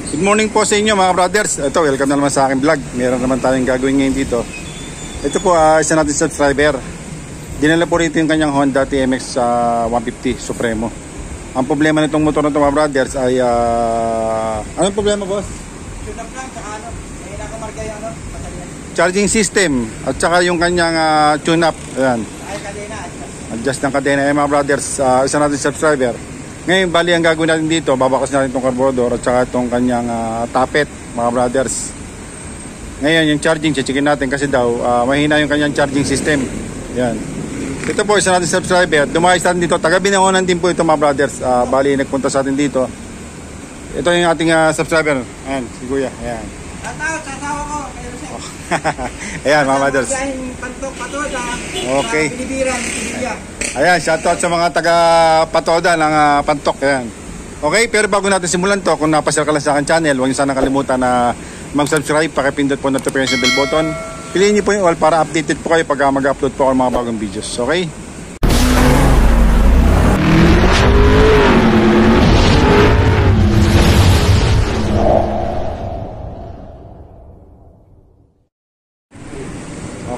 Good morning po sa inyo mga brothers. Ito, welcome na naman sa aking vlog. Meron naman tayong gagawin ngayon dito. Ito po, isa natin subscriber. Dinala po rito yung kanyang Honda TMX 150 Supremo. Ang problema nitong motor na ito mga brothers ay anong problema, boss? Tune-up lang, saka ano, may nakamarga yung ano, batalyan. Charging system at saka yung kanyang tune-up. Ayan. Ay, kadena, Adjust ng kadena. Mga brothers, isa natin subscriber. Ngayon, bali ang gagawin natin dito, babakas natin itong carburetor at saka itong kanyang tappet, mga brothers. Ngayon, yung charging, checkin natin kasi daw, mahina yung kanyang charging system. Yan. Ito po, isa natin subscriber. Dumayos natin dito. Taga Binangonan din po ito, mga brothers. Bali, nagpunta sa atin dito. Ito yung ating subscriber. Ayan, si Kuya. Ayan. sa asawa ko, kayo siya. Ayan, mga brothers. Pantok, patoda. Okay. Pinibiran, pinibya. Ayan, shoutout sa mga taga Patoda ng Pantok. Ayan. Okay, pero bago natin simulan to, kung napasyal ka lang sa akin channel, huwag niyo sana kalimutan na mag-subscribe, pakipindot po notification bell button. Piliin niyo po yung all para updated po kayo pag mag-upload po ako ng mga bagong videos. Okay?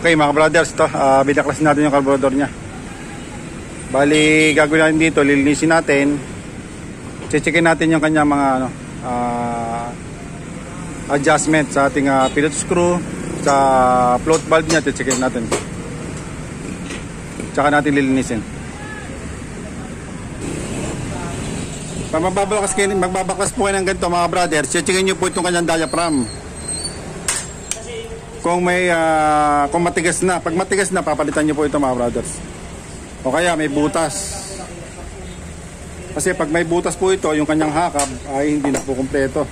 Okay mga brothers, to binaklasin natin yung carburetor niya. Bali, gagawin natin dito, lilinisin natin. Checkin natin yung kanya mga adjustment sa ating pilot screw, sa float valve niya, checkin natin. Tsaka natin lilinisin. Pag magbabakas po kayo ng ganito mga brothers, checkin nyo po itong kanyang diaphragm. Kung may kung matigas na, pag matigas na, papalitan nyo po ito mga brothers. O kaya may butas. Kasi pag may butas po ito, yung kanyang hakab ay hindi na po kumpleto.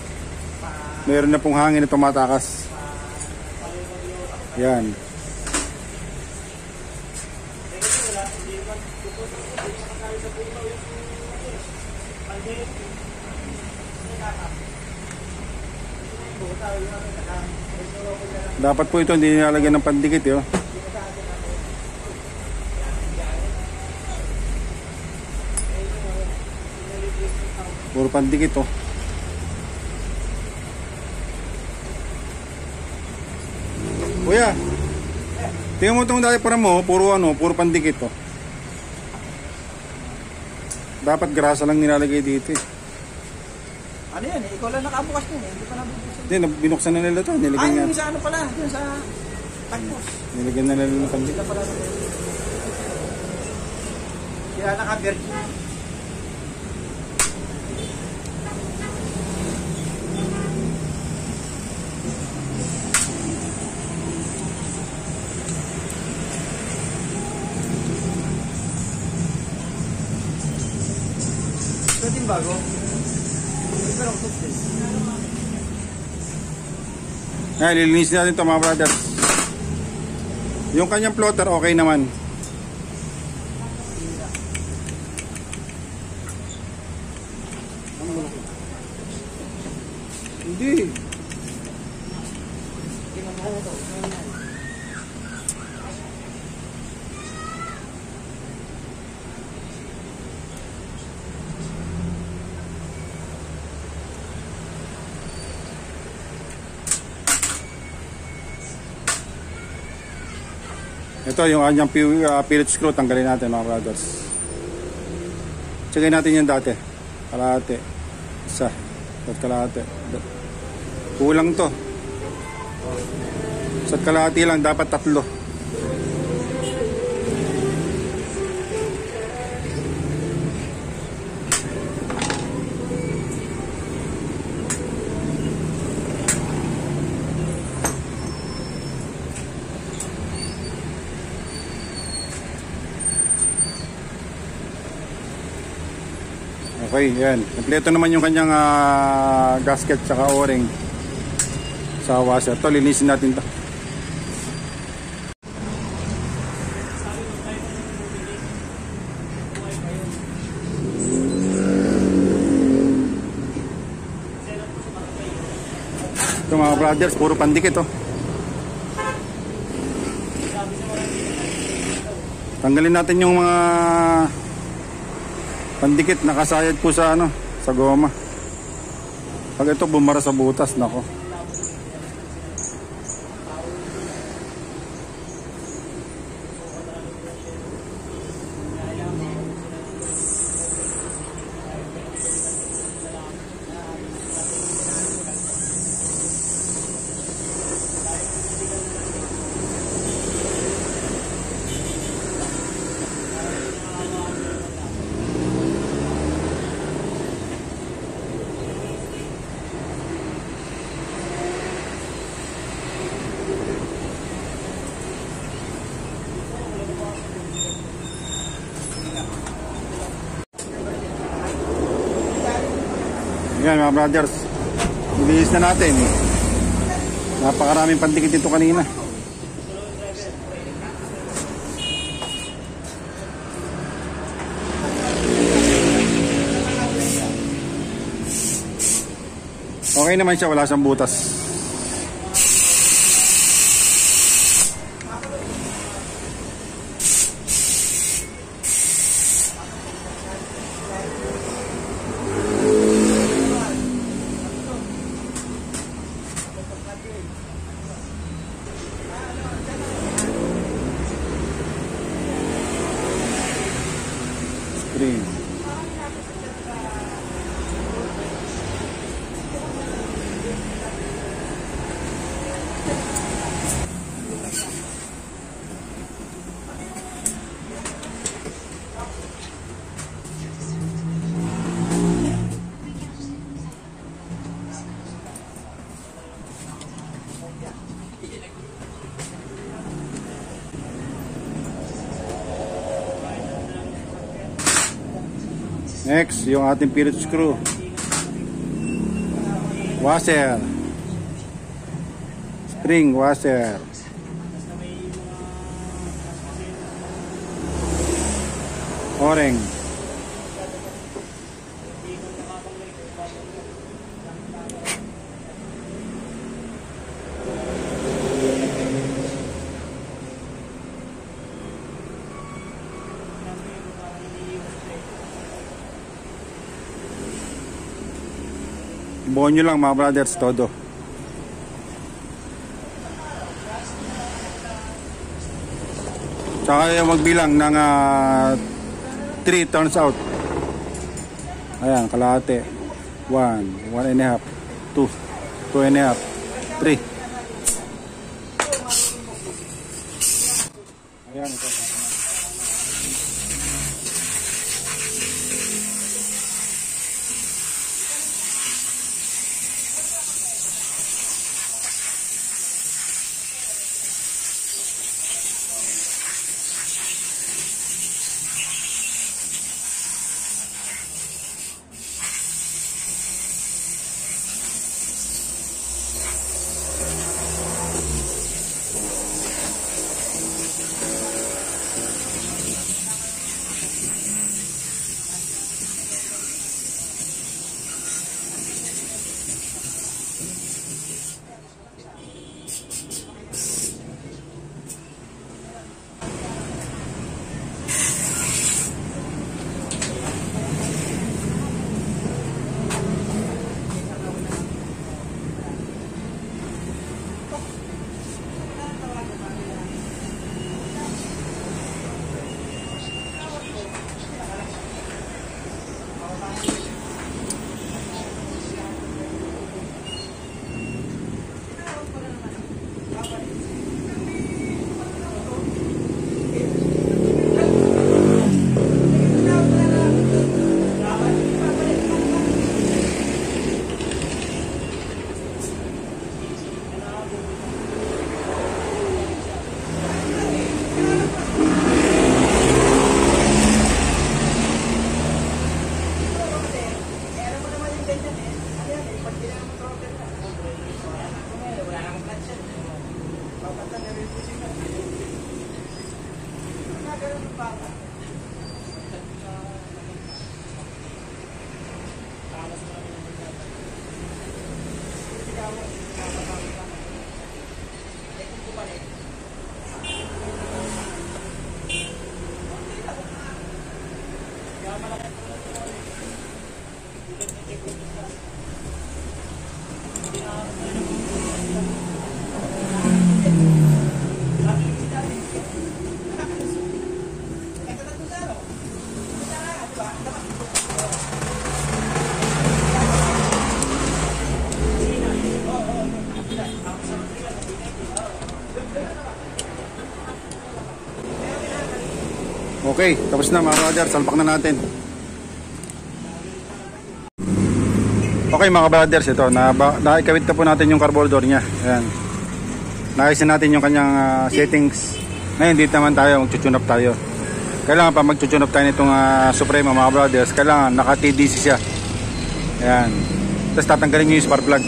Mayroon na pong hangin na tumatakas. Yan. Dapat po ito hindi nilalagyan ng pandikit, yo. Puro pandikit, oh. Kuya, tingnan mo itong diaphragm mo, puro pandikit, oh. Dapat grasa lang nilalagay dito, eh. Ano yan, ikaw lang nakabukas nun, hindi pa nabubuksan. Hindi, binuksan na nila ito. Ay, yung sa ano pala, yung sa tagpos. Nilagyan na nila ng pandikit. Kaya naka-virgin. Ito din bago. Pero toothpaste. Ngayon, lilinisin natin ito mga brothers. Yung kanyang floater, okay naman. Hindi. Ito yung kanyang pilot screw, tanggalin natin mga brothers. Checkin natin yung dati. Kalahati. Isa. At kalahati. Kulang to. Sa kalahati lang, dapat 3. Okay, yan. Kompleto naman yung kanyang gasket saka o-ring sa washer. Ito, linisin natin to. Ito mga brothers, puro pandikit to. Tanggalin natin yung mga pandikit nakasayad po sa sa goma. Pag ito bumara sa butas, nako. Yan mga brothers, ibilis na natin. Napakaraming pandikit ito kanina. Okay naman siya, wala siyang butas. Screen. Next, yung ating pilot screw. Washer. Spring washer. O-ring. Buon nyo lang mga brothers, todo. Tsaka yung magbilang ng 3 turns out. Ayan, kalahati. 1, 1 and a half, 2, 2 and a half, 3. Ayan, ito. Okay, tapos na mga brother, salpak na natin. Okay mga brothers, ito, nakikawit na po natin yung carburetor nya. Ayan. Nakayos na natin yung kanyang settings. Ngayon dito naman tayo, mag-tune up tayo. Kailangan pa mag-tune up tayo nitong Suprema mga brothers. Kailangan naka-TDC siya. Ayan. Tapos tatanggalin nyo yung spark plug.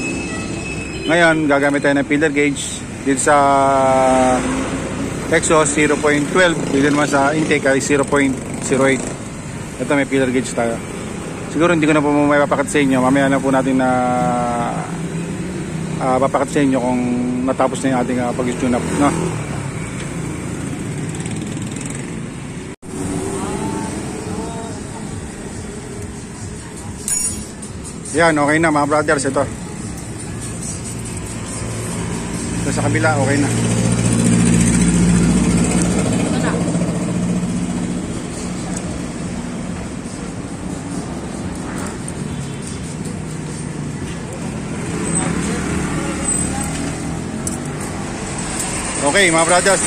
Ngayon gagamit tayo ng filler gauge. Dito sa exhaust 0.12. Dito naman sa intake ay 0.08. Ito may filler gauge tayo. Siguro hindi ko na po may papakit sa inyo. Mamaya na po natin na papakit sa inyo kung natapos na yung ating pag-tune up, no? Yan, okay na mga brothers. Ito sa kabila, okay na. Okay mga brothers,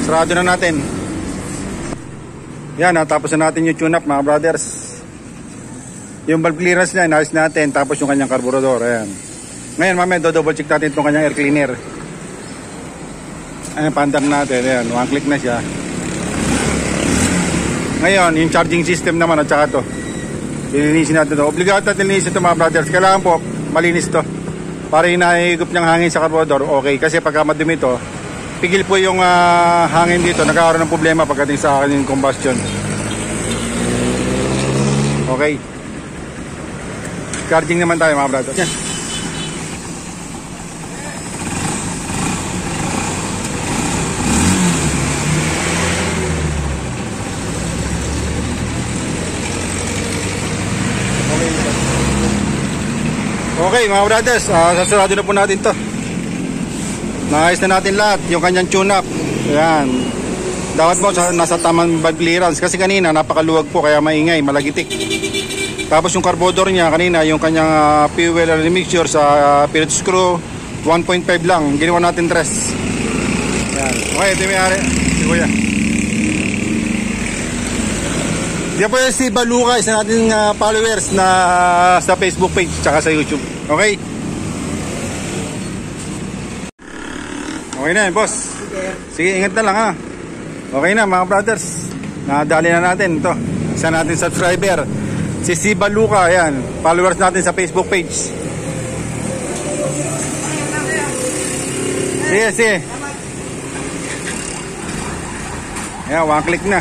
sarado na natin. Yan, natapos na natin yung tune up mga brothers. Yung valve clearance niya, inayos natin. Tapos yung kanyang carburetor, ayan. Ngayon mamaya do-double check natin itong kanyang air cleaner. Ayan, paandar natin, ayan, one click na siya. Ngayon, yung charging system naman at saka to, lilinisin natin ito. Obligado natin linisin ito mga brothers. Kailangan po malinis to para inaigop niyang hangin sa carburetor. Okay, kasi pagka madumi ito, pigil po yung hangin dito. Nagkakaroon ng problema pagdating sa akin yung combustion. Okay, charging naman tayo mga brothers. Yan. Okay mga brothers, sasurado na po natin to. Naayos na natin lahat, yung kanyang tune up. Ayan. Dapat po nasa tamang valve clearance. Kasi kanina napakaluwag po, kaya maingay, malagitik. Tapos yung carburetor niya kanina, yung kanyang fuel mixture sa Phillips screw 1.5 lang, ginawa natin 3. Ayan. Okay, ito yung may-ari si kuya. Yan po yung si Baluka, isa nating followers na sa Facebook page tsaka sa YouTube. Okay? Okay na boss. Sige, ingat na lang ha. Okay na mga brothers, nadali na natin ito. Isa natin subscriber, si Baluka. Ayan, followers natin sa Facebook page. Sige. Ayan, one click na.